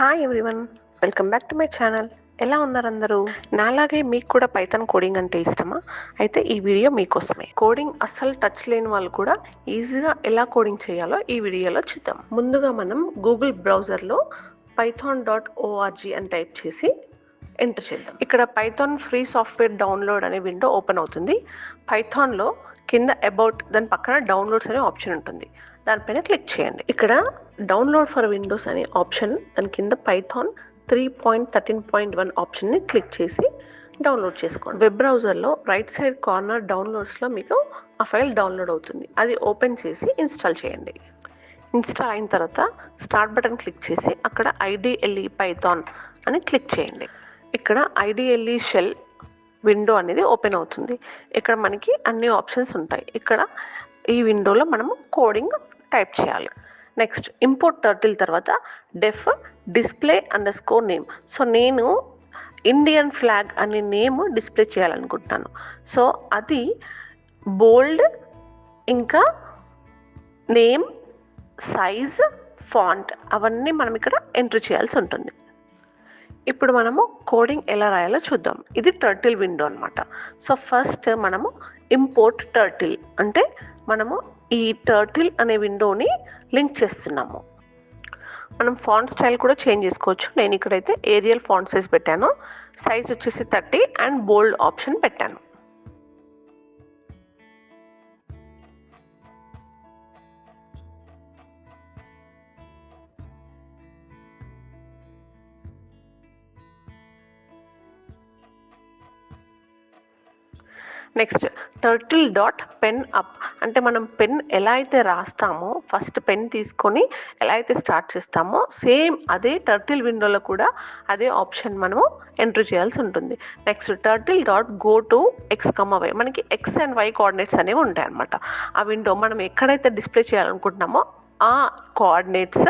Hi everyone, welcome back to my channel. ఎలా ఉన్నారు అందరూ? నాలాగే మీకు కూడా పైథాన్ కోడింగ్ అంటే ఇష్టమా? అయితే ఈ వీడియో మీకోసమే. కోడింగ్ అస్సలు టచ్ లేని వాళ్ళు కూడా ఈజీగా ఎలా కోడింగ్ చేయాలో ఈ వీడియోలో చూద్దాం. ముందుగా మనం గూగుల్ బ్రౌజర్లో python.org అని టైప్ చేసి ఎంటర్ చేద్దాం. ఇక్కడ పైథాన్ ఫ్రీ సాఫ్ట్వేర్ డౌన్లోడ్ అనే విండో ఓపెన్ అవుతుంది. పైథాన్లో కింద అబౌట్ దాని పక్కన డౌన్లోడ్స్ అనే ఆప్షన్ ఉంటుంది. దానిపైన క్లిక్ చేయండి. ఇక్కడ డౌన్లోడ్ ఫర్ విండోస్ అనే ఆప్షన్, దాని కింద పైథాన్ 3.13.1 ఆప్షన్ని క్లిక్ చేసి డౌన్లోడ్ చేసుకోండి. వెబ్ బ్రౌజర్లో రైట్ సైడ్ కార్నర్ డౌన్లోడ్స్లో మీకు ఆ ఫైల్ డౌన్లోడ్ అవుతుంది. అది ఓపెన్ చేసి ఇన్స్టాల్ చేయండి. ఇన్స్టాల్ అయిన తర్వాత స్టార్ట్ బటన్ క్లిక్ చేసి అక్కడ IDLE పైథాన్ అని క్లిక్ చేయండి. ఇక్కడ IDLE షెల్ విండో అనేది ఓపెన్ అవుతుంది. ఇక్కడ మనకి అన్ని ఆప్షన్స్ ఉంటాయి. ఇక్కడ ఈ విండోలో మనము కోడింగ్ టైప్ చేయాలి. నెక్స్ట్ ఇంపోర్ట్ టర్టిల్ తర్వాత డెఫ్ డిస్ప్లే అండర్స్కోర్ నేమ్. సో నేను ఇండియన్ ఫ్లాగ్ అనే నేమ్ డిస్ప్లే చేయాలనుకుంటున్నాను. సో అది బోల్డ్, ఇంకా నేమ్, సైజ్, ఫాంట్ అవన్నీ మనం ఇక్కడ ఎంటర్ చేయాల్సి ఉంటుంది. ఇప్పుడు మనము కోడింగ్ ఎలా రాయాలో చూద్దాం. ఇది టర్టిల్ విండో అనమాట. సో ఫస్ట్ మనము ఇంపోర్ట్ టర్టిల్ అంటే మనము ఈ టర్టిల్ అనే విండోని లింక్ చేస్తున్నాము. మనం ఫాంట్ స్టైల్ కూడా చేంజ్ చేసుకోవచ్చు. నేను ఇక్కడైతే ఏరియల్ ఫాంట్ సైజ్ పెట్టాను. సైజ్ వచ్చేసి 30 అండ్ బోల్డ్ ఆప్షన్ పెట్టాను. Next turtle dot pen up అంటే మనం పెన్ ఎలా అయితే రాస్తామో, ఫస్ట్ పెన్ తీసుకొని ఎలా అయితే స్టార్ట్ చేస్తామో సేమ్ అదే టర్టిల్ విండోలో కూడా అదే ఆప్షన్ మనము ఎంటర్ చేయాల్సి ఉంటుంది. Next turtle dot go to X, Y మనకి X అండ్ Y కోఆర్డినేట్స్ అనేవి ఉంటాయి అన్నమాట. ఆ విండో మనం ఎక్కడైతే డిస్ప్లే చేయాలనుకుంటున్నామో ఆ coordinates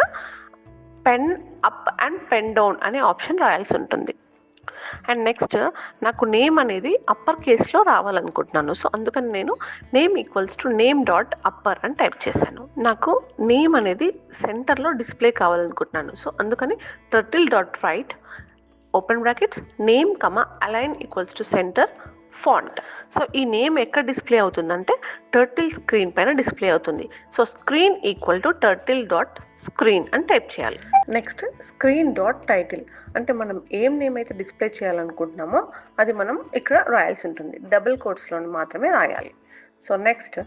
pen up and pen down అనే ఆప్షన్ రాయాల్సి ఉంటుంది. అండ్ నెక్స్ట్ నాకు నేమ్ అనేది అప్పర్ కేస్లో రావాలనుకుంటున్నాను. సో అందుకని నేను name equals to name dot upper అని టైప్ చేశాను. నాకు నేమ్ అనేది సెంటర్లో డిస్ప్లే కావాలనుకుంటున్నాను. సో అందుకని turtle dot right open brackets name align equals to centre font. So ఈ నేమ్ ఎక్కడ డిస్ప్లే అవుతుందంటే టర్టిల్ స్క్రీన్ పైన డిస్ప్లే అవుతుంది. So screen equal to turtle dot screen అని టైప్ చేయాలి. నెక్స్ట్ స్క్రీన్ డాట్ టైటిల్ అంటే మనం ఏం నేమ్ అయితే డిస్ప్లే చేయాలనుకుంటున్నామో అది మనం ఇక్కడ రాయాల్సి ఉంటుంది. డబుల్ కోట్స్లో మాత్రమే రాయాలి. So next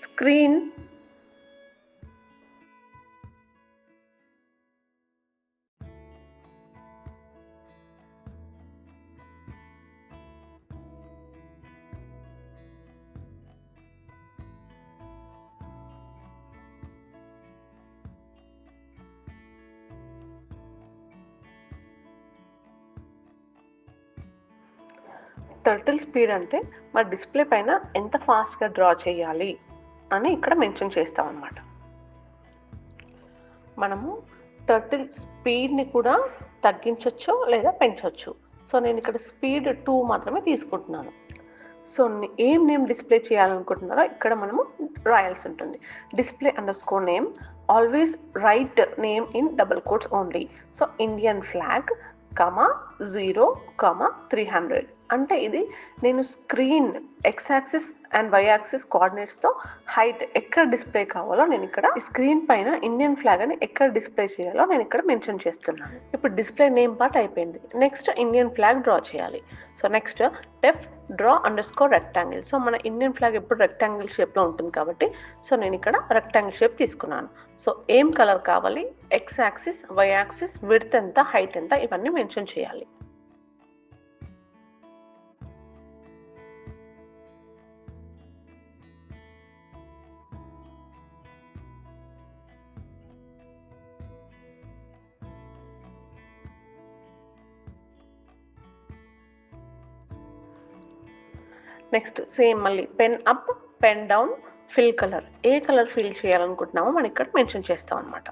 screen turtle speed అంటే మన డిస్ప్లే పైన ఎంత ఫాస్ట్గా డ్రా చేయాలి అని ఇక్కడ మెన్షన్ చేస్తాం అన్నమాట. మనము టర్టిల్ స్పీడ్ని కూడా తగ్గించవచ్చు లేదా పెంచవచ్చు. సో నేను ఇక్కడ స్పీడ్ 2 మాత్రమే తీసుకుంటున్నాను. సో ఏం నేమ్ డిస్ప్లే చేయాలనుకుంటున్నారో ఇక్కడ మనము రాయాల్సి ఉంటుంది. Display underscore name always write name in double quotes only. So Indian flag 0, 300 అంటే ఇది నేను screen X axis and Y axis కోఆర్డినేట్స్తో హైట్ ఎక్కడ డిస్ప్లే కావాలో నేను ఇక్కడ స్క్రీన్ పైన ఇండియన్ ఫ్లాగ్ అని ఎక్కడ డిస్ప్లే చేయాలో నేను ఇక్కడ మెన్షన్ చేస్తున్నాను. ఇప్పుడు డిస్ప్లే నేమ్ పార్ట్ అయిపోయింది. నెక్స్ట్ ఇండియన్ ఫ్లాగ్ డ్రా చేయాలి. So next def draw underscore rectangle. So మన ఇండియన్ ఫ్లాగ్ ఎప్పుడు రెక్టాంగిల్ షేప్లో ఉంటుంది కాబట్టి సో నేను ఇక్కడ రెక్టాంగిల్ షేప్ తీసుకున్నాను. సో ఏం కలర్ కావాలి, X axis, Y axis, width ఎంత, హైట్ ఎంత ఇవన్నీ మెన్షన్ చేయాలి. నెక్స్ట్ సేమ్ మళ్ళీ pen up, pen down, fill colour. ఏ కలర్ ఫిల్ చేయాలనుకుంటున్నామో మనం ఇక్కడ మెన్షన్ చేస్తాం అనమాట.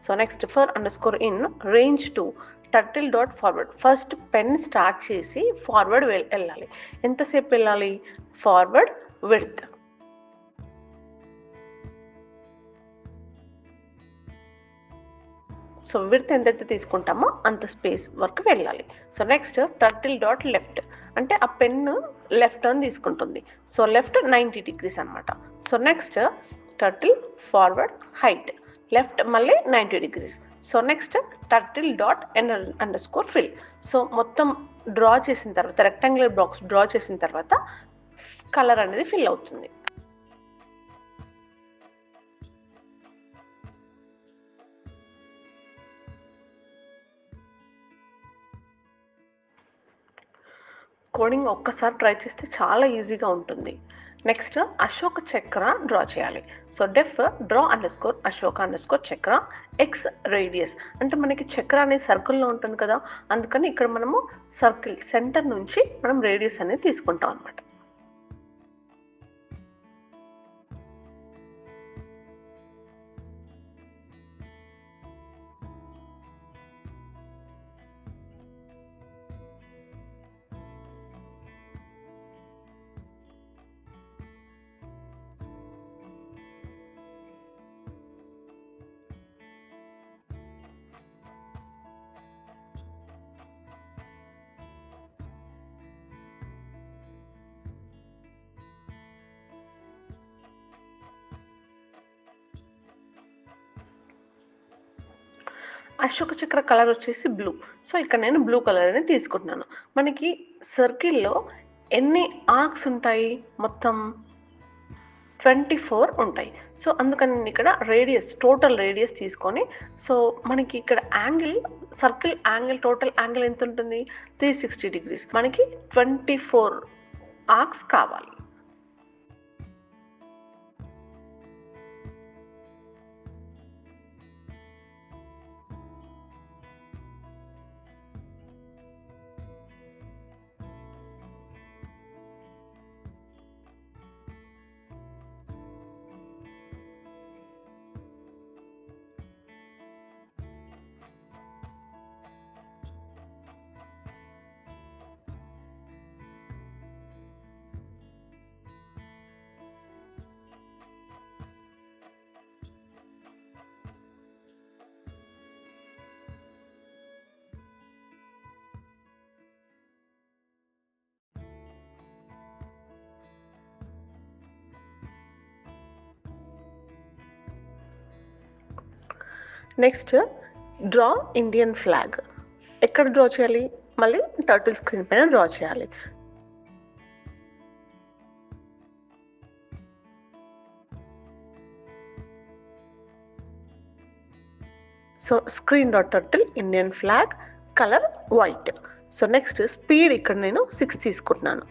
So next for under score in range 2 turtle dot forward. First pen start చేసి ఫార్వర్డ్ వెళ్ళాలి. ఎంతసేపు వెళ్ళాలి? Forward width. సో విడ్త్ ఎంతైతే తీసుకుంటామో అంత స్పేస్ వరకు వెళ్ళాలి. So next turtle dot left అంటే ఆ పెన్ లెఫ్ట్ టర్న్ తీసుకుంటుంది. సో లెఫ్ట్ 90 degrees అనమాట. So next turtle forward height left మళ్ళీ 90 degrees. So next turtle dot under score fill. So మొత్తం డ్రా చేసిన తర్వాత రెక్టాంగులర్ బాక్స్ డ్రా చేసిన తర్వాత కలర్ అనేది ఫిల్ అవుతుంది. కోడింగ్ ఒక్కసారి ట్రై చేస్తే చాలా ఈజీగా ఉంటుంది. నెక్స్ట్ అశోక చక్ర డ్రా చేయాలి. So def draw underscore Ashoka underscore Chakra x radius అంటే మనకి చక్ర అనేది సర్కిల్లో ఉంటుంది కదా, అందుకని ఇక్కడ మనము సర్కిల్ సెంటర్ నుంచి మనం రేడియస్ అనేది తీసుకుంటాం అనమాట. అశోక చక్ర కలర్ వచ్చేసి బ్లూ. సో ఇక్కడ నేను బ్లూ కలర్ అనేది తీసుకుంటున్నాను. మనకి సర్కిల్లో ఎన్ని ఆర్క్స్ ఉంటాయి? మొత్తం 24 ఉంటాయి. సో అందుకని నేను ఇక్కడ రేడియస్ టోటల్ రేడియస్ తీసుకొని, సో మనకి ఇక్కడ angle circle angle total angle ఎంత ఉంటుంది? 360 degrees. మనకి 24 ఆర్క్స్ కావాలి. Next draw Indian flag. ఎక్కడ డ్రా చేయాలి? మళ్ళీ టర్టిల్ స్క్రీన్ పైన డ్రా చేయాలి. So screen dot turtle Indian flag colour white. So next speed ఇక్కడ నేను 6 తీసుకుంటున్నాను.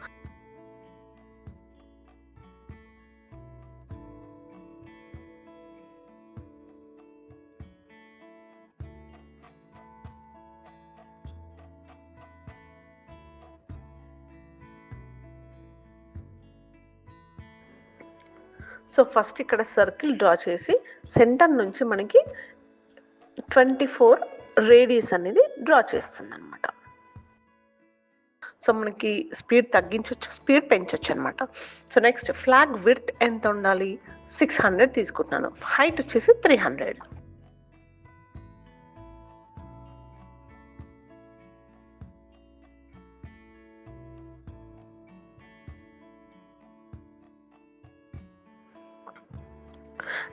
సో ఫస్ట్ ఇక్కడ సర్కిల్ డ్రా చేసి సెంటర్ నుంచి మనకి 24 రేడియస్ అనేది డ్రా చేస్తుంది అనమాట. సో మనకి స్పీడ్ తగ్గించవచ్చు, స్పీడ్ పెంచవచ్చు అనమాట. సో నెక్స్ట్ ఫ్లాగ్ విడ్త్ ఎంత ఉండాలి? 600 తీసుకుంటున్నాను. హైట్ వచ్చేసి 300.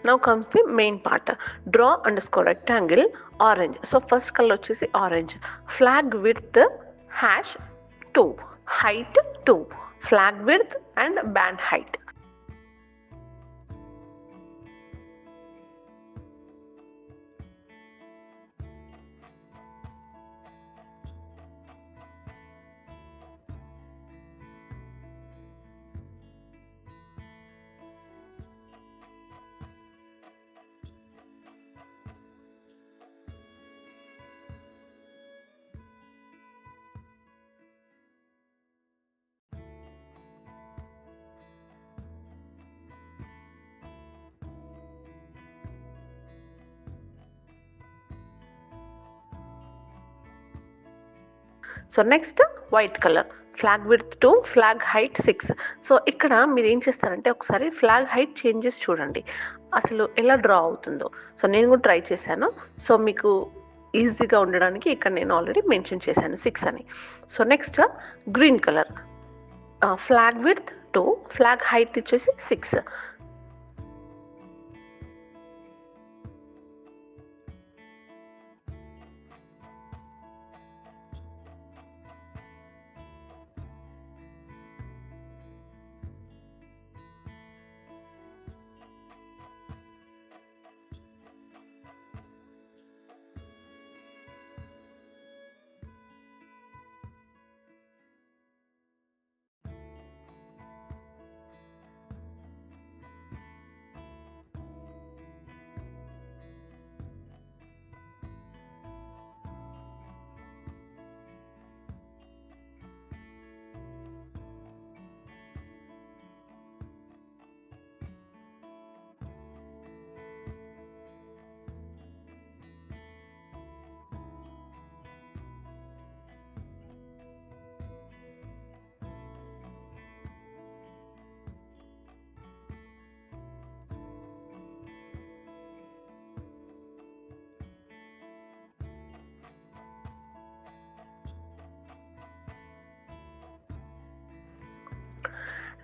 Now comes the main part. Draw underscore rectangle orange. So first color వచ్చేసి orange. Flag width #2, height 2, flag width and band height. So next white colour, flag width 2, flag height 6. So ఇక్కడ మీరు ఏం చేస్తారంటే ఒకసారి flag height changes చూడండి అసలు ఎలా draw అవుతుందో. సో నేను కూడా ట్రై చేశాను. సో మీకు ఈజీగా ఉండడానికి ఇక్కడ నేను ఆల్రెడీ మెన్షన్ చేశాను 6 అని. So next green colour, flag width 2, flag height వచ్చేసి 6.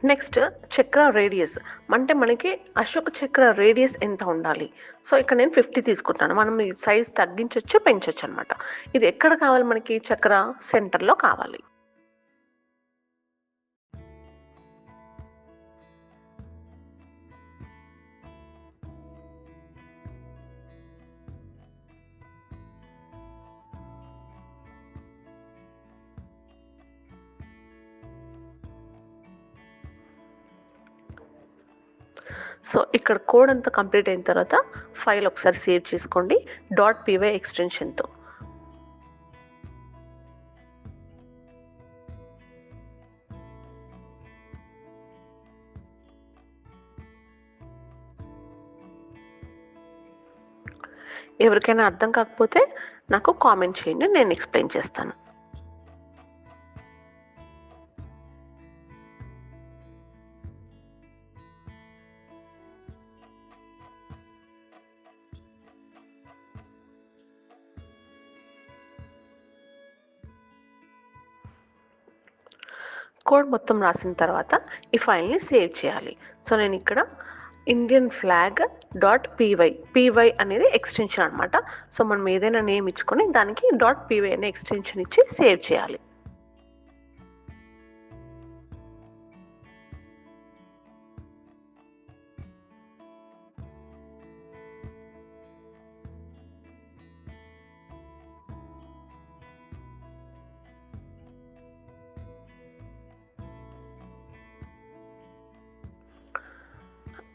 నెక్స్ట్ చక్ర రేడియస్, అంటే మనకి అశోక చక్ర రేడియస్ ఎంత ఉండాలి. సో ఇక్కడ నేను 50 తీసుకుంటాను. మనం ఈ సైజ్ తగ్గించవచ్చు, పెంచవచ్చు అనమాట. ఇది ఎక్కడ కావాలి మనకి, చక్ర సెంటర్లో కావాలి. సో ఇక్కడ కోడ్ అంతా కంప్లీట్ అయిన తర్వాత ఫైల్ ఒకసారి సేవ్ చేసుకోండి .py ఎక్స్టెన్షన్తో. ఎవరికైనా అర్థం కాకపోతే నాకు కామెంట్ చేయండి, నేను ఎక్స్ప్లెయిన్ చేస్తాను. కోడ్ మొత్తం రాసిన తర్వాత ఈ ఫైల్ని సేవ్ చేయాలి. సో నేను ఇక్కడ ఇండియన్ ఫ్లాగ్ .py అనేది ఎక్స్టెన్షన్ అనమాట. సో మనం ఏదైనా నేమ్ ఇచ్చుకొని దానికి .py అనే ఎక్స్టెన్షన్ ఇచ్చి సేవ్ చేయాలి.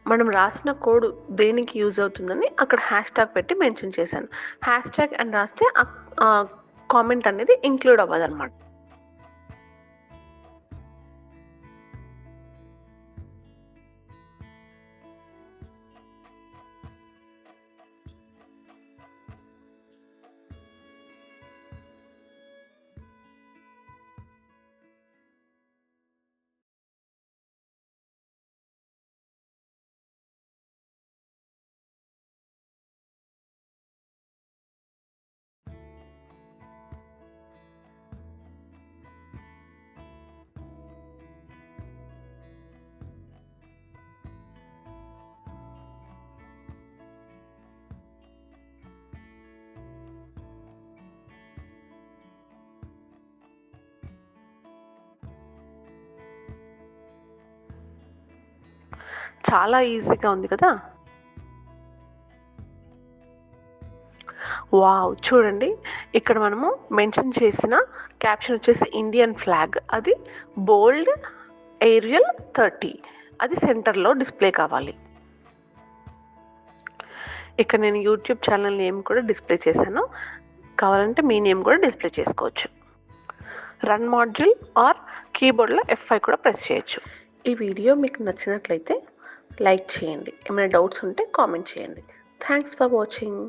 మనం రాసిన కోడ్ దేనికి యూజ్ అవుతుందని అక్కడ హ్యాష్ ట్యాగ్ పెట్టి మెన్షన్ చేశాను. హ్యాష్ ట్యాగ్ అని రాస్తే కామెంట్ అనేది ఇంక్లూడ్ అవ్వదన్నమాట. చాలా ఈజీగా ఉంది కదా. వావ్, చూడండి ఇక్కడ మనము మెన్షన్ చేసిన క్యాప్షన్ వచ్చేసి ఇండియన్ ఫ్లాగ్, అది బోల్డ్ ఏరియల్ 30, అది సెంటర్లో డిస్ప్లే కావాలి. ఇక్కడ నేను యూట్యూబ్ ఛానల్ నేమ్ కూడా డిస్ప్లే చేశాను, కావాలంటే మీ నేమ్ కూడా డిస్ప్లే చేసుకోవచ్చు. రన్ మాడ్యూల్ ఆర్ కీబోర్డ్లో F5 కూడా ప్రెస్ చేయొచ్చు. ఈ వీడియో మీకు నచ్చినట్లయితే లైక్ చేయండి, ఏమైనా డౌట్స్ ఉంటే కామెంట్ చేయండి. Thanks for watching.